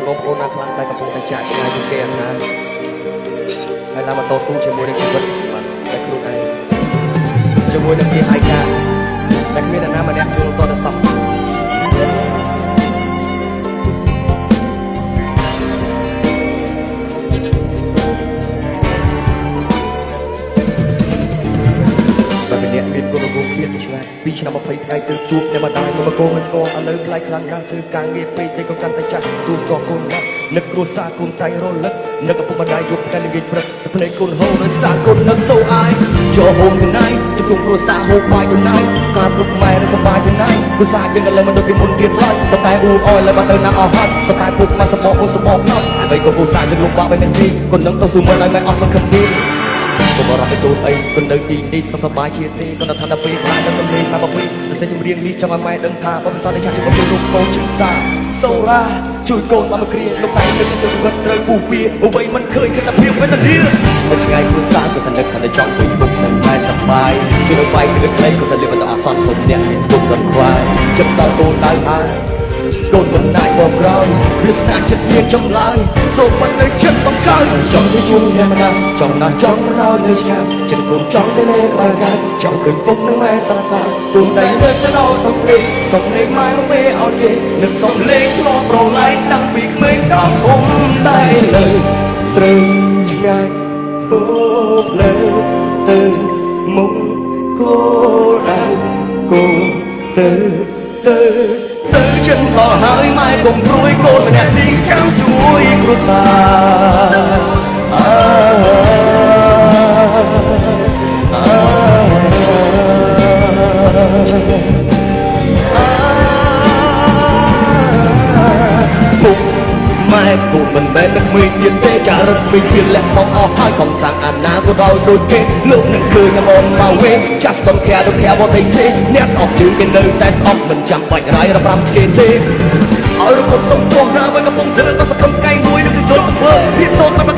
បងប្អូនណាខ្លះតែកំពុងតែចាក់ឆ្ងាយពីគេអាណាហើយឡើងមកតស៊ូជាមួយនឹងជីវិតតែខ្លួនឯងជាមួយនឹងគេឯកាតែគ្មានអ្នកណាម្នាក់យល់តទៅសោះមានគុណរងគ្នាឆ្ងាយ2ឆ្នាំ20ថ្ងៃទៅជួបតែម្ដាយមកកូនមិនស្គាល់ឥឡូវខ្លាចខ្លាំងណាស់គឺការងារពេកចេះក៏កាន់តែចាស់ទូស្គាល់គុណណាស់នឹកគ្រួសារគុណតែរលឹកនឹកឪពុកម្ដាយយប់ថ្ងៃល្ងាចព្រឹកភ្នែកគុណហូរដោយសារគុណនៅសូអាយយកហូមថ្ងៃជួបគ្រួសារហូបបាយថ្ងៃស្កាពុកម៉ែនៅសប្បាយថ្ងៃគ្រួសារយើងឥឡូវមិនដូចពីមុនទៀតឡើយតែអ៊ូអយឡើយមកទៅណាអស់ហត់សប្បាយពុកមកសបកអូសបកណប់ហើយក៏គ្រួសារយើងលំបាកបែបនេះគុណនឹងទៅស៊ូមិនឲ្យមិនអស់សង្ឃឹមទៀតកុំរត់ទៅទូអីគុណនៅទីនេះសុខសប្បាយជាទេគុណថាដល់ពេលខ្លាំងដល់សំលេងថាបពីតែសេចចម្រៀងនេះចង់ឲ្យម៉ែដឹងថាបើមិនសល់តែចាស់ជាមួយរូបកូនជិះសាសូរ៉ាជួយកូនមកមកគ្រាលោកតែនឹកទៅគាត់ត្រូវពូពៀអ្វីមិនឃើញគិតតែភាពវេទនាតែឆ្ងាយគ្រួសារក៏សនឹកថាចង់ពេញពុកនឹងតែសប្បាយជួយឲ្យបាយគឺក្ដីក៏សលើបន្តអសន្នសុំអ្នកមានពុកដល់ខ្វាយចិត្តដល់កូនដៅហើយកូនមិនណាយបងក្រោយវាស្នាចិត្តមានចម្លើយសូមមិននៅចិត្តបងចៅចង់ទៅជួបអ្នកម្ដងចង់ណាស់ចង់រោនៅឆ្ងាយចិត្តគុំចង់ទៅលេក្បែរកាយចង់ឃើញពុកនឹងម៉ែសត្វតាទូនដៃលើទៅដល់សំលេងម៉ែមកពេលឲ្យគេនឹកសំលេងធ្លាប់ប្រឡែងតាំងពីក្មេងដល់ធំតែលើត្រូវឆ្ងាយហូបលើទៅមុខគោដៅគោទៅchân họ hơi mai cùng đuôi cô mà đẹp đi chăm chuối cô xa mai cùng mình bé đất mình tiền tế trả rất mình tiền lẹ mong ó hai còn sang anh na cô đôi đôi kê lúc nâng cười nhà mòn màu quê just don't care what they say nét sọc điều cái nơi tay sọc mình chẳng bạch rái ra bram kê tê ở cuộc sống tuồng ra với các bông thơ ta sẽ không cay nuôi được chốn vơ biết sốt ta